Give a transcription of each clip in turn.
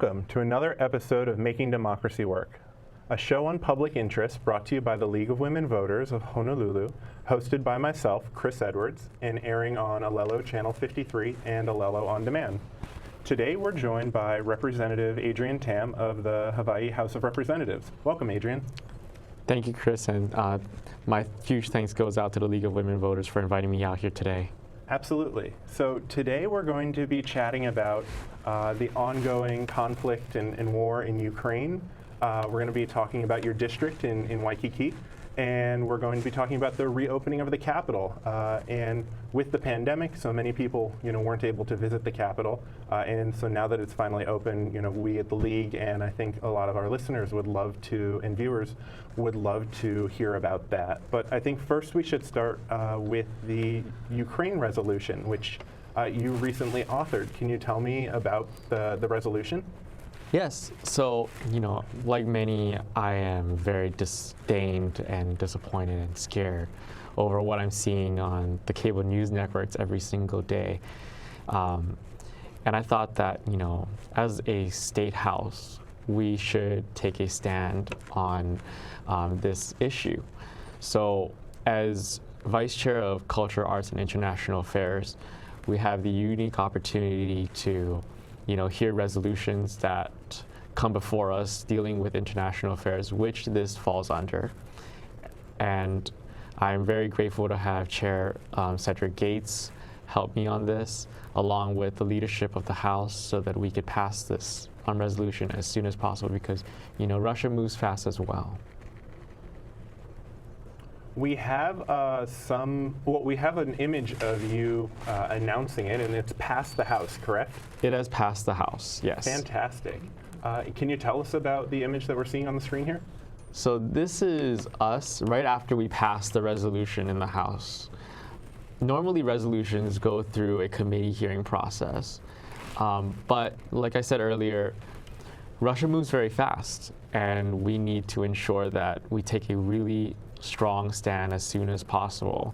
Welcome to another episode of Making Democracy Work, a show on public interest brought to you by the League of Women Voters of Honolulu, hosted by myself, Chris Edwards, and airing on Alelo Channel 53 and Alelo On Demand. Today we're joined by Representative Adrian Tam of the Hawaii House of Representatives. Welcome, Adrian. Thank you, Chris, and my huge thanks goes out to the League of Women Voters for inviting me out here today. Absolutely. So today we're going to be chatting about the ongoing conflict and war in Ukraine. We're going to be talking about your district in Waikiki, and we're going to be talking about the reopening of the Capitol. And with the pandemic, so many people, weren't able to visit the Capitol, and so now that it's finally open, we at the League and I think a lot of our listeners would love to, and viewers would love to hear about that. But I think first we should start with the Ukraine resolution, which you recently authored. Can you tell me about the resolution? Yes, so, like many, I am very disdained and disappointed and scared over what I'm seeing on the cable news networks every single day. And I thought that, as a state house, we should take a stand on this issue. So, as Vice Chair of Culture, Arts, and International Affairs, we have the unique opportunity to hear resolutions that come before us dealing with international affairs, which this falls under. And I'm very grateful to have Chair Cedric Gates help me on this, along with the leadership of the House, so that we could pass this resolution as soon as possible, because Russia moves fast as well. We have we have an image of you announcing it, and it's passed the House, correct? It has passed the House, yes. Fantastic. Can you tell us about the image that we're seeing on the screen here? So this is us right after we passed the resolution in the House. Normally resolutions go through a committee hearing process, but like I said earlier, Russia moves very fast, and we need to ensure that we take a really strong stand as soon as possible.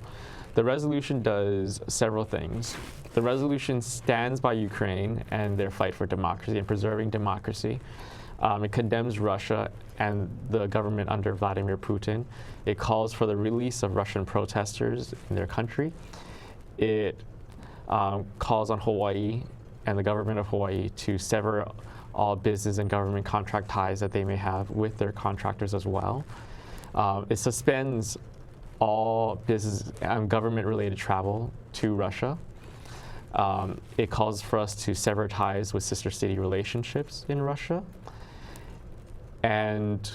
The resolution does several things. The resolution stands by Ukraine and their fight for democracy and preserving democracy. It condemns Russia and the government under Vladimir Putin. It calls for the release of Russian protesters in their country. It calls on Hawaii and the government of Hawaii to sever all business and government contract ties that they may have with their contractors as well. It suspends all business and government-related travel to Russia. It calls for us to sever ties with sister city relationships in Russia. And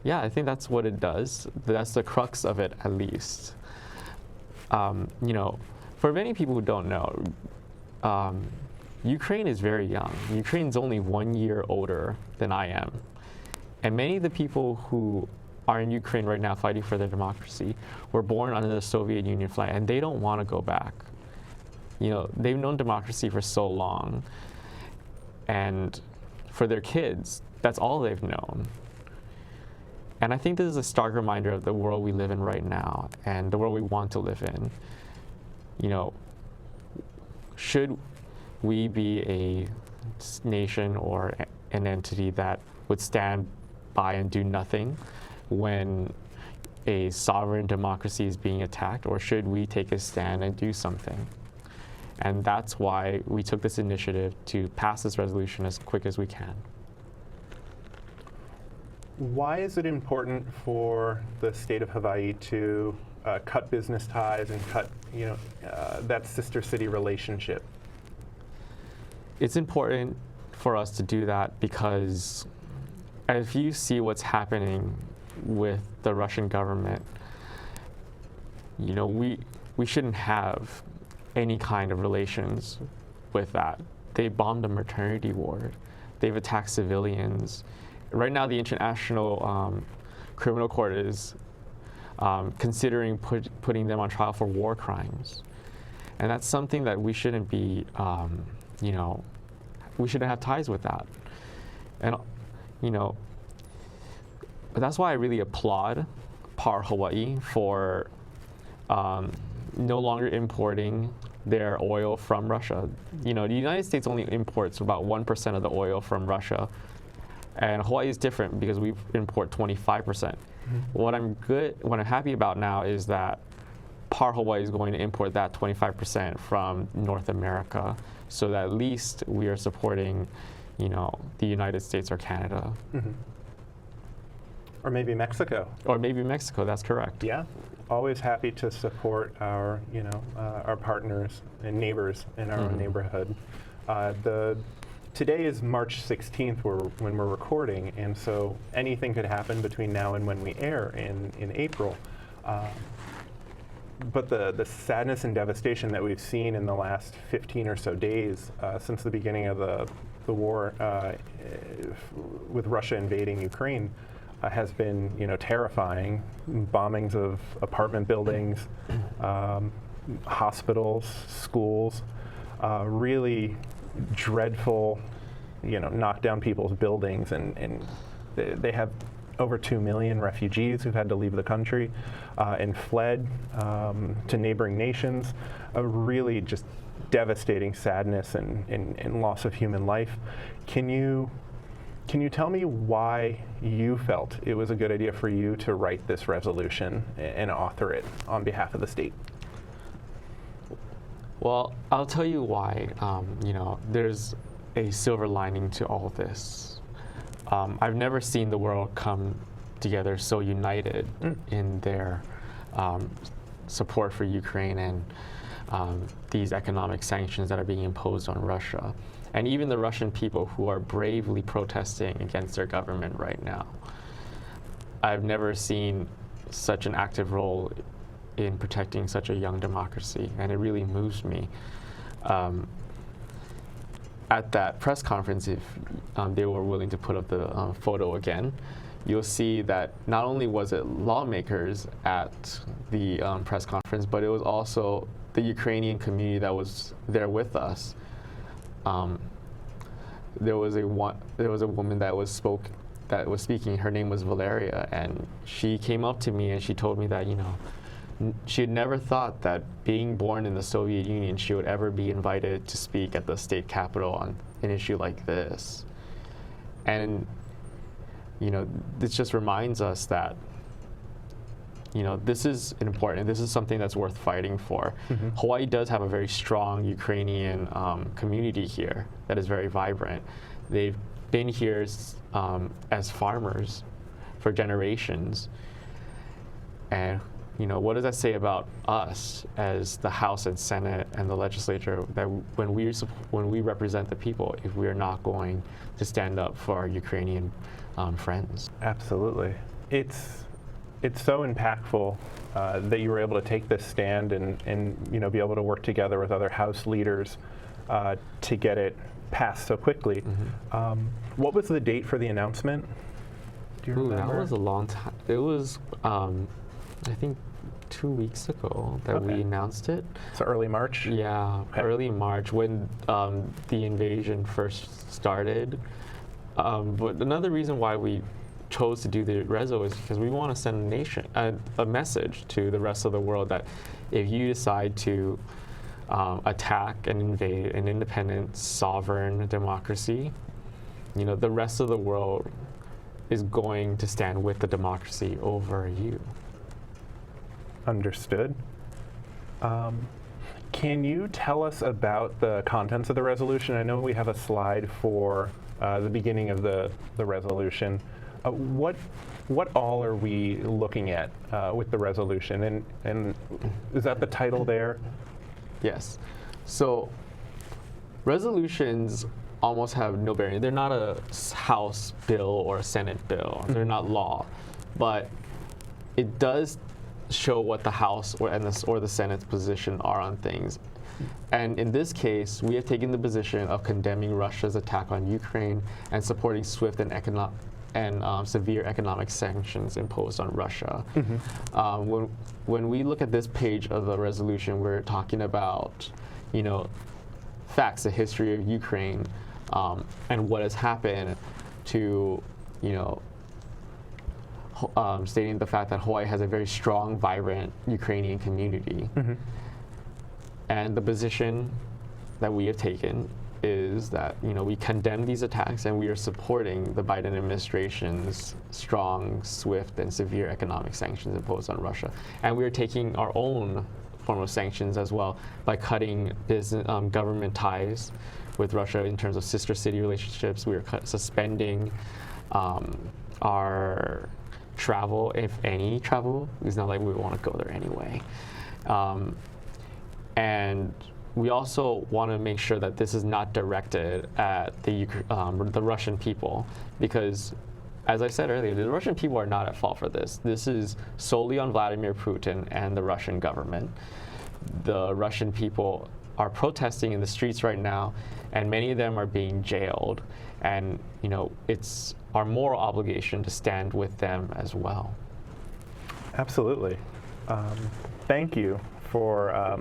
yeah, I think that's what it does. That's the crux of it, at least. For many people who don't know, Ukraine is very young. Ukraine's only 1 year older than I am. And many of the people who are in Ukraine right now fighting for their democracy were born under the Soviet Union flag, and they don't want to go back. They've known democracy for so long, and for their kids, that's all they've known. And I think this is a stark reminder of the world we live in right now and the world we want to live in. Should we be a nation or an entity that would stand by and do nothing when a sovereign democracy is being attacked, or should we take a stand and do something? And that's why we took this initiative to pass this resolution as quick as we can. Why is it important for the state of Hawaii to cut business ties and cut, that sister city relationship? It's important for us to do that because if you see what's happening with the Russian government, we shouldn't have any kind of relations with that. They bombed a maternity ward. They've attacked civilians. Right now, the International Criminal Court is considering putting them on trial for war crimes. And that's something that we shouldn't be, we shouldn't have ties with that. And, but that's why I really applaud PAR Hawaii for no longer importing their oil from Russia. You know, the United States only imports about 1% of the oil from Russia, and Hawaii is different because we import 25%. What I'm happy about now is that Par Hawaii is going to import that 25% from North America, so that at least we are supporting, you know, the United States or Canada. Or maybe Mexico. Or maybe Mexico, that's correct. Yeah, always happy to support our, our partners and neighbors in our own neighborhood. Today is March 16th when we're recording, and so anything could happen between now and when we air in April. But the sadness and devastation that we've seen in the last 15 or so days since the beginning of the war with Russia invading Ukraine has been, terrifying. Bombings of apartment buildings, hospitals, schools, really dreadful, knock down people's buildings, and they have over 2 million refugees who've had to leave the country and fled to neighboring nations. A really just devastating sadness and loss of human life. Can you tell me why you felt it was a good idea for you to write this resolution and author it on behalf of the state? Well, I'll tell you why. There's a silver lining to all this. I've never seen the world come together so united in their support for Ukraine and these economic sanctions that are being imposed on Russia. And even the Russian people who are bravely protesting against their government right now. I've never seen such an active role in protecting such a young democracy, and it really moves me. At that press conference, if they were willing to put up the photo again, you'll see that not only was it lawmakers at the press conference, but it was also the Ukrainian community that was there with us. There was a woman that was speaking. Her name was Valeria, and she came up to me and she told me that she had never thought that being born in the Soviet Union, she would ever be invited to speak at the state capitol on an issue like this. And this just reminds us that this is important. This is something that's worth fighting for. Hawaii does have a very strong Ukrainian community here that is very vibrant. They've been here as farmers for generations. And what does that say about us as the House and Senate and the legislature, that when we represent the people, if we are not going to stand up for our Ukrainian friends? Absolutely. It's so impactful that you were able to take this stand and be able to work together with other House leaders to get it passed so quickly. What was the date for the announcement? Do you remember? That was a long time. It was, I think, 2 weeks ago that we announced it. So early March? Yeah, early March when the invasion first started. But another reason why we chose to do the reso is because we want to send a message to the rest of the world that if you decide to attack and invade an independent, sovereign democracy, the rest of the world is going to stand with the democracy over you. Understood. Can you tell us about the contents of the resolution? I know we have a slide for the beginning of the resolution. What all are we looking at with the resolution? And is that the title there? Yes. So resolutions almost have no bearing. They're not a House bill or a Senate bill. They're not law. But it does show what the House or the Senate's position are on things. And in this case, we have taken the position of condemning Russia's attack on Ukraine and supporting swift and severe economic sanctions imposed on Russia. When we look at this page of the resolution, we're talking about, facts, the history of Ukraine, and what has happened to, stating the fact that Hawaii has a very strong, vibrant Ukrainian community. And the position that we have taken is that we condemn these attacks and we are supporting the Biden administration's strong, swift, and severe economic sanctions imposed on Russia. And we are taking our own form of sanctions as well by cutting business, government ties with Russia in terms of sister city relationships. We are suspending our travel, if any travel. It's not like we want to go there anyway. And we also want to make sure that this is not directed at the Russian people, because, as I said earlier, the Russian people are not at fault for this. This is solely on Vladimir Putin and the Russian government. The Russian people are protesting in the streets right now, and many of them are being jailed. And it's our moral obligation to stand with them as well. Absolutely. Thank you for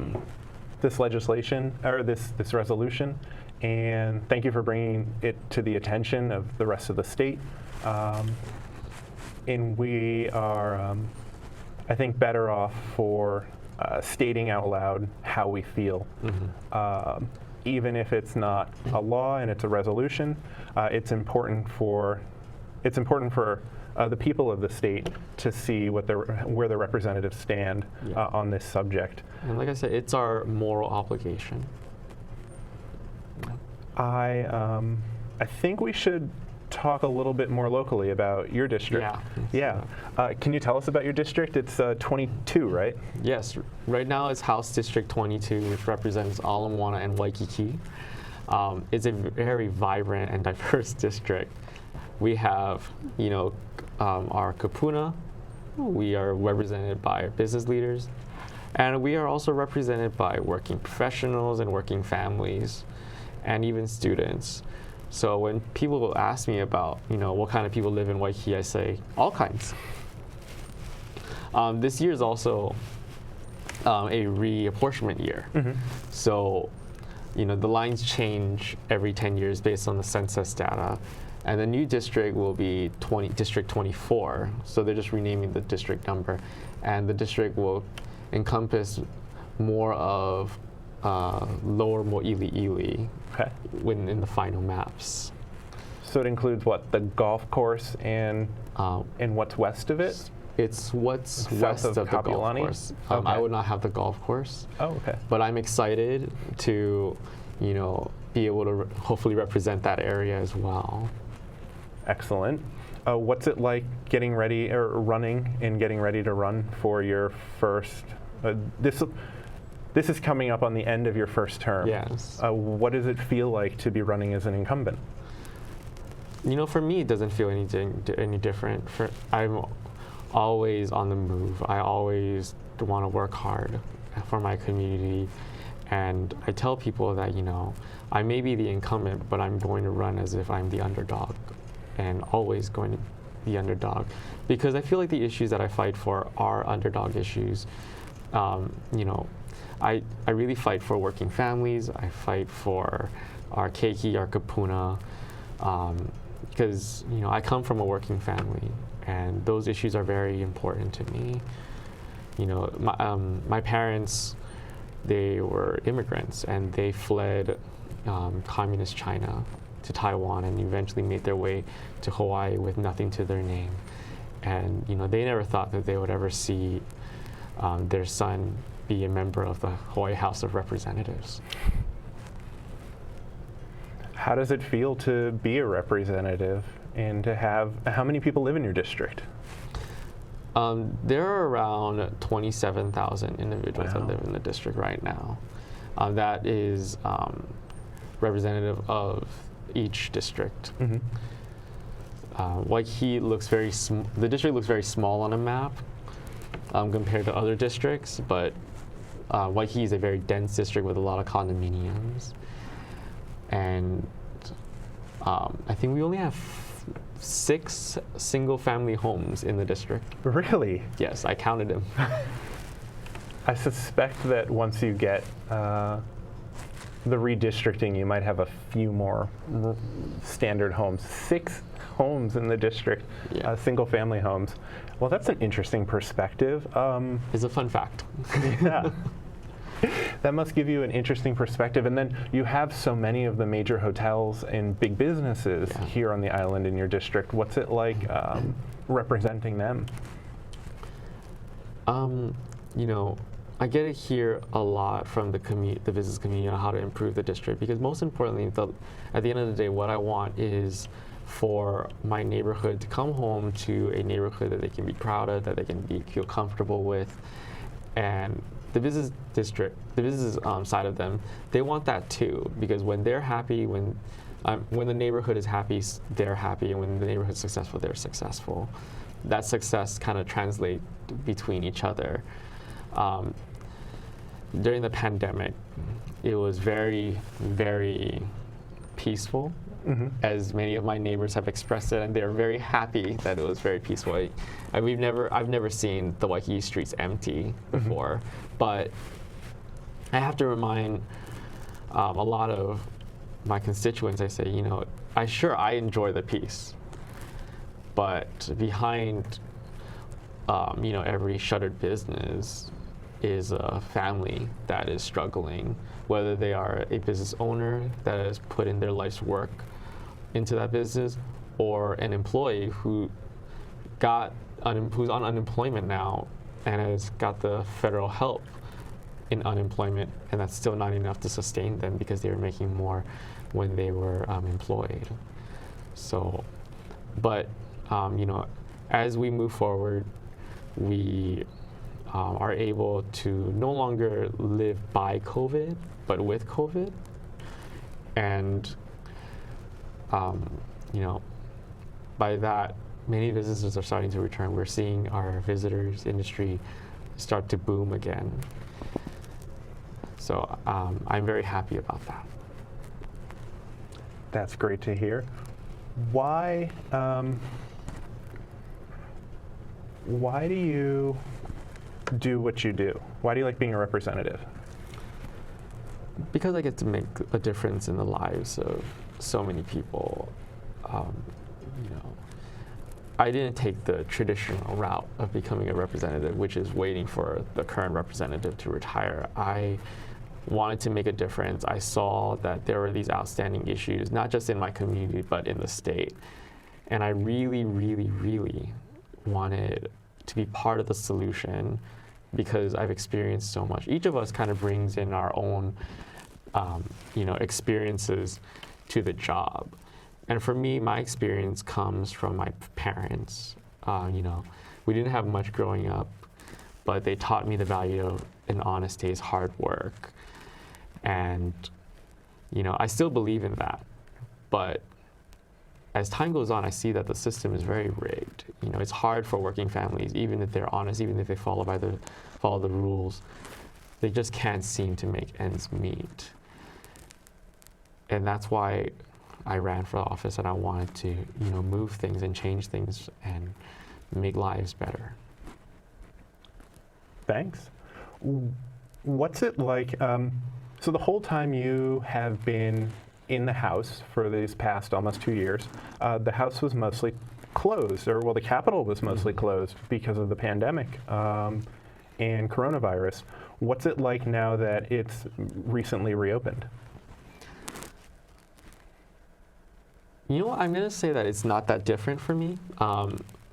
this legislation, or this resolution, and thank you for bringing it to the attention of the rest of the state. And we are, I think, better off for stating out loud how we feel. Even if it's not a law and it's a resolution, it's important for the people of the state to see where the representatives stand on this subject. And like I said, it's our moral obligation. I think we should talk a little bit more locally about your district. Yeah. Can you tell us about your district? It's 22, right? Yes. Right now it's House District 22, which represents Ala Moana and Waikiki. It's a very vibrant and diverse district. We have, our kupuna. We are represented by business leaders. And we are also represented by working professionals and working families, and even students. So when people ask me about, what kind of people live in Waikiki, I say all kinds. This year is also a reapportionment year. So, the lines change every 10 years based on the census data. And the new district will be District 24. So they're just renaming the district number. And the district will encompass more of lower Mo'ili'ili in the final maps. So it includes what, the golf course and what's west of it? It's what's South west of of the golf Kapiolani? course. Okay. I would not have the golf course. Oh, okay. But I'm excited to, be able to hopefully represent that area as well. Excellent. What's it like getting ready or running and getting ready to run for your first? This is coming up on the end of your first term. Yes. What does it feel like to be running as an incumbent? For me, it doesn't feel any different. I'm always on the move. I always want to work hard for my community. And I tell people that, I may be the incumbent, but I'm going to run as if I'm the underdog, and always going to be underdog. Because I feel like the issues that I fight for are underdog issues. I really fight for working families. I fight for our keiki, our kapuna, because I come from a working family, and those issues are very important to me. My parents, they were immigrants, and they fled communist China to Taiwan, and eventually made their way to Hawaii with nothing to their name. And they never thought that they would ever see their son be a member of the Hawaii House of Representatives. How does it feel to be a representative and to have, how many people live in your district? There are around 27,000 individuals that live in the district right now. That is representative of each district. Waikiki looks the district looks very small on a map compared to other districts, but Waikiki is a very dense district with a lot of condominiums. And I think we only have 6 single-family homes in the district. Really? Yes, I counted them. I suspect that once you get the redistricting, you might have a few more standard homes. 6 homes in the district, single-family homes. Well, that's an interesting perspective. It's a fun fact. Yeah. That must give you an interesting perspective. And then you have so many of the major hotels and big businesses here on the island in your district. What's it like representing them? You know, I get to hear a lot from the business community on how to improve the district, because most importantly, at the end of the day, what I want is for my neighborhood to come home to a neighborhood that they can be proud of, that they can feel comfortable with. And the business district, the business side of them, they want that too, because when they're happy, when the neighborhood is happy, they're happy, and when the neighborhood is successful, they're successful. That success kind of translates between each other. During the pandemic, it was very, very peaceful, as many of my neighbors have expressed it, and they're very happy that it was very peaceful. I've never seen the Waikiki streets empty before, but I have to remind a lot of my constituents. I say, you know, I enjoy the peace, but behind you know, every shuttered business is a family that is struggling, whether they are a business owner that has put in their life's work into that business, or an employee who's on unemployment now and has got the federal help in unemployment, and that's still not enough to sustain them because they were making more when they were employed. So, but you know, as we move forward, we are able to no longer live by COVID, but with COVID. And, you know, by that, many businesses are starting to return. We're seeing our visitors industry start to boom again. So I'm very happy about that. That's great to hear. Why do you do what you do? Why do you like being a representative? Because I get to make a difference in the lives of so many people. You know, I didn't take the traditional route of becoming a representative, which is waiting for the current representative to retire. I wanted to make a difference. I saw that there were these outstanding issues, not just in my community, but in the state. And I really, really, really wanted to be part of the solution, because I've experienced so much. Each of us kind of brings in our own, you know, experiences to the job. And for me, my experience comes from my parents. You know, we didn't have much growing up, but they taught me the value of an honest day's hard work. And, you know, I still believe in that. But as time goes on, I see that the system is very rigged. You know, it's hard for working families, even if they're honest, even if they follow the rules. They just can't seem to make ends meet. And that's why I ran for office, and I wanted to, you know, move things and change things and make lives better. Thanks. What's it like? So the whole time you have been in the House for these past almost 2 years, the House was mostly closed, or well, the Capitol was mostly closed because of the pandemic and coronavirus. What's it like now that it's recently reopened? You know what, I'm gonna say that it's not that different for me.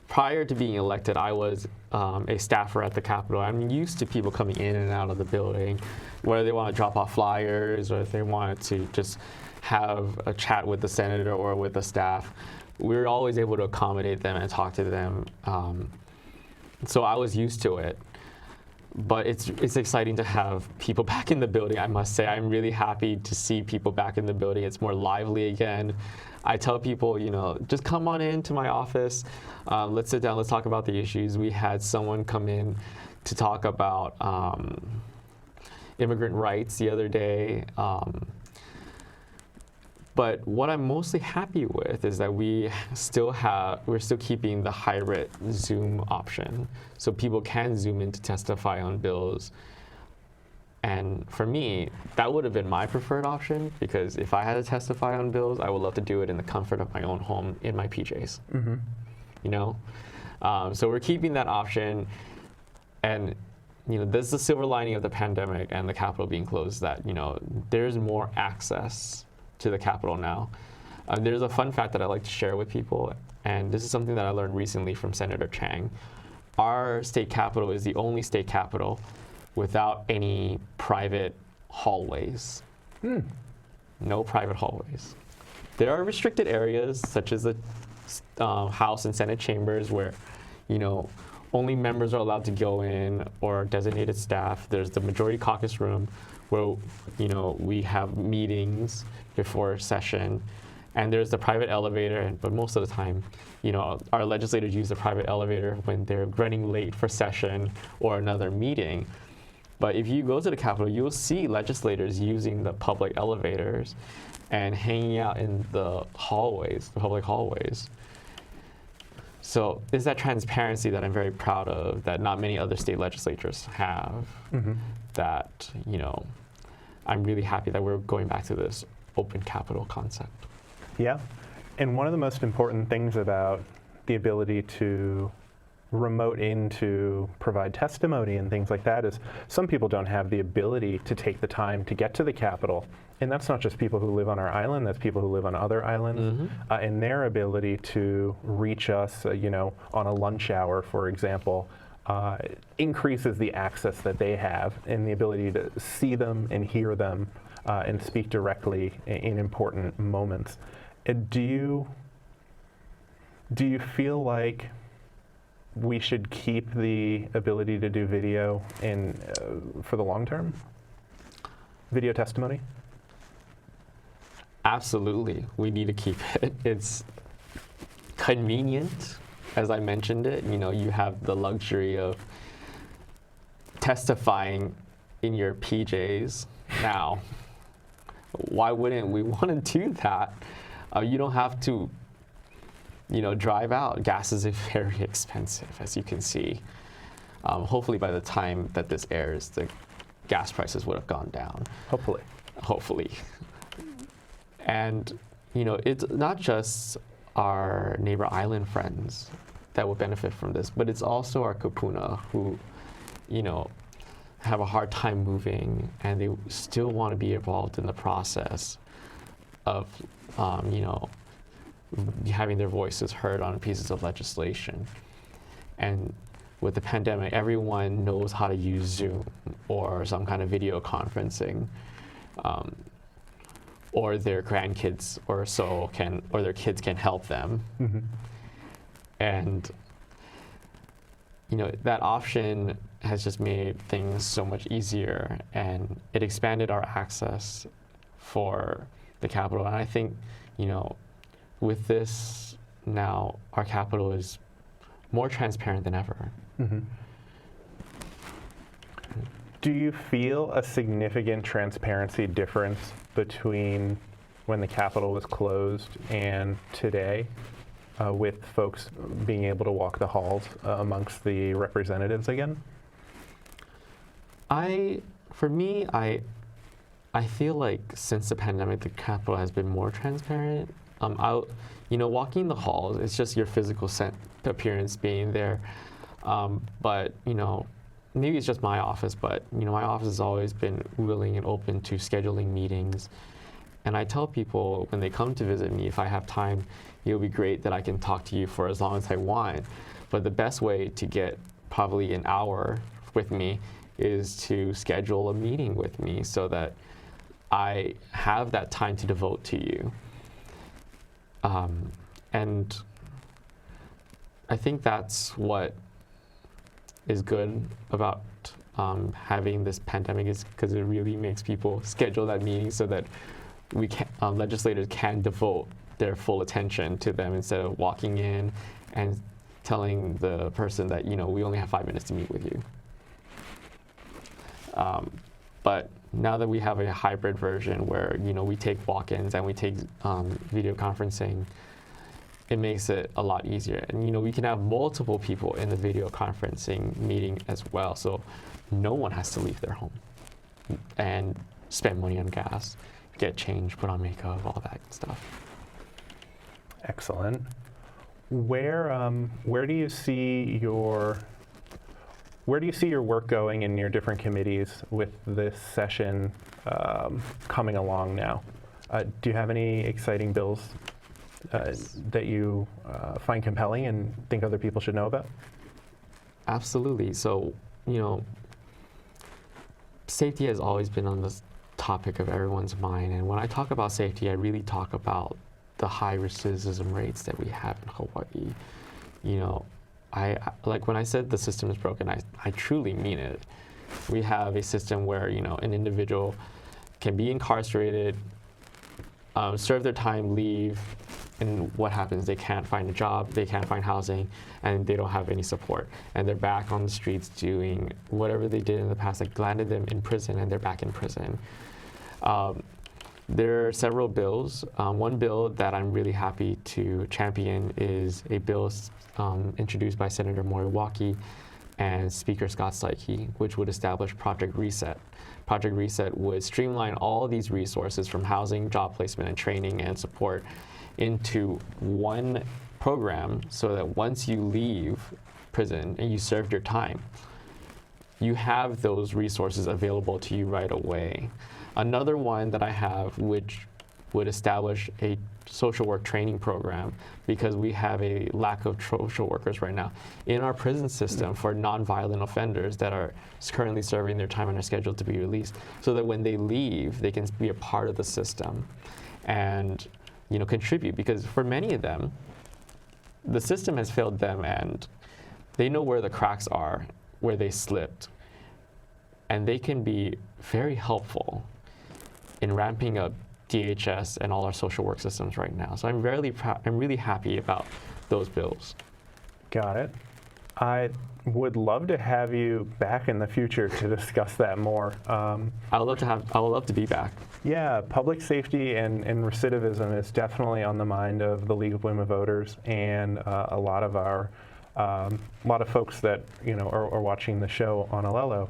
Prior to being elected, I was a staffer at the Capitol. I'm used to people coming in and out of the building, whether they want to drop off flyers or if they wanted to just have a chat with the senator or with the staff. We were always able to accommodate them and talk to them. So I was used to it. But it's exciting to have people back in the building, I must say. I'm really happy to see people back in the building. It's more lively again. I tell people, you know, just come on into my office. Let's sit down, let's talk about the issues. We had someone come in to talk about immigrant rights the other day. But what I'm mostly happy with is that we're still keeping the hybrid Zoom option, so people can Zoom in to testify on bills. And for me, that would have been my preferred option, because if I had to testify on bills, I would love to do it in the comfort of my own home in my PJs. You know, so we're keeping that option, and there's the silver lining of the pandemic and the Capitol being closed that, there's more access to the Capitol now. There's a fun fact that I like to share with people, and this is something that I learned recently from Senator Chang. Our state capitol is the only state capitol without any private hallways. No private hallways. There are restricted areas such as the House and Senate chambers where, only members are allowed to go in or designated staff. There's the majority caucus room where, we have meetings before session. And there's the private elevator, but most of the time, our legislators use the private elevator when they're running late for session or another meeting. But if you go to the Capitol, you'll see legislators using the public elevators and hanging out in the hallways, the public hallways. So it's that transparency that I'm very proud of that not many other state legislatures have. That, I'm really happy that we're going back to this open Capitol concept. Yeah, and one of the most important things about the ability to remote in to provide testimony and things like that is some people don't have the ability to take the time to get to the Capitol. And that's not just people who live on our island, that's people who live on other islands. And their ability to reach us, on a lunch hour, for example, increases the access that they have and the ability to see them and hear them and speak directly in important moments. Do you feel like we should keep the ability to do video for the long term? Video testimony? Absolutely, we need to keep it. It's convenient, as I mentioned it. You have the luxury of testifying in your PJs now. Why wouldn't we want to do that? You don't have to, drive out. Gas is very expensive, as you can see. Hopefully by the time that this airs, the gas prices would have gone down. Hopefully. And, it's not just our neighbor island friends that will benefit from this, but it's also our kupuna who, have a hard time moving and they still want to be involved in the process of, having their voices heard on pieces of legislation. And with the pandemic, everyone knows how to use Zoom or some kind of video conferencing, or their grandkids or their kids can help them. And, that option has just made things so much easier, and it expanded our access for the Capitol. And I think, with this now, our Capitol is more transparent than ever. Do you feel a significant transparency difference between when the Capitol was closed and today, with folks being able to walk the halls amongst the representatives again? For me, I feel like since the pandemic, the Capitol has been more transparent. Walking the halls, it's just your physical appearance being there. But, maybe it's just my office, but, my office has always been willing and open to scheduling meetings. And I tell people when they come to visit me, if I have time, it would be great that I can talk to you for as long as I want. But the best way to get probably an hour with me is to schedule a meeting with me so that I have that time to devote to you. And I think that's what is good about having this pandemic, is because it really makes people schedule that meeting so that we can, legislators can devote their full attention to them instead of walking in and telling the person that, we only have 5 minutes to meet with you. But now that we have a hybrid version where, we take walk-ins and we take video conferencing, it makes it a lot easier. And, we can have multiple people in the video conferencing meeting as well. So no one has to leave their home and spend money on gas, get changed, put on makeup, all that stuff. Excellent. Where do you see your where do you see your work going in your different committees with this session coming along now? Do you have any exciting bills that you find compelling and think other people should know about? Absolutely. So, safety has always been on the topic of everyone's mind. And when I talk about safety, I really talk about the high recidivism rates that we have in Hawaii. I like when I said the system is broken, I truly mean it. We have a system where, an individual can be incarcerated, serve their time, leave, and what happens? They can't find a job, they can't find housing, and they don't have any support. And they're back on the streets doing whatever they did in the past, like landed them in prison, and they're back in prison. There are several bills. One bill that I'm really happy to champion is a bill introduced by Senator Moriwaki and Speaker Scott Saiki, which would establish Project Reset. Project Reset would streamline all these resources from housing, job placement, and training and support into one program so that once you leave prison and you served your time, you have those resources available to you right away. Another one that I have, which would establish a social work training program, because we have a lack of social workers right now in our prison system for nonviolent offenders that are currently serving their time and are scheduled to be released, so that when they leave, they can be a part of the system and contribute, because for many of them, the system has failed them and they know where the cracks are, where they slipped, and they can be very helpful in ramping up DHS and all our social work systems right now. So I'm really happy about those bills. Got it. I would love to have you back in the future to discuss that more. I would love to be back. Yeah, public safety and recidivism is definitely on the mind of the League of Women Voters and a lot of folks that are watching the show on Alelo.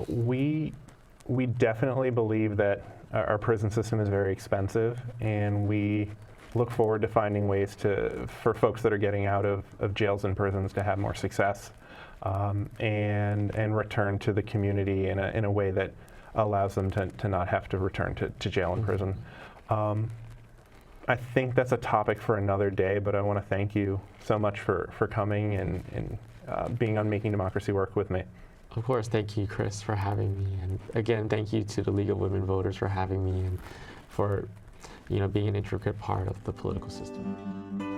We definitely believe that our prison system is very expensive, and we look forward to finding ways for folks that are getting out of jails and prisons to have more success and return to the community in a way that allows them to not have to return to jail and prison. I think that's a topic for another day, but I want to thank you so much for coming and being on Making Democracy Work with me. Of course, thank you, Chris, for having me. And again, thank you to the League of Women Voters for having me and for being an intricate part of the political system.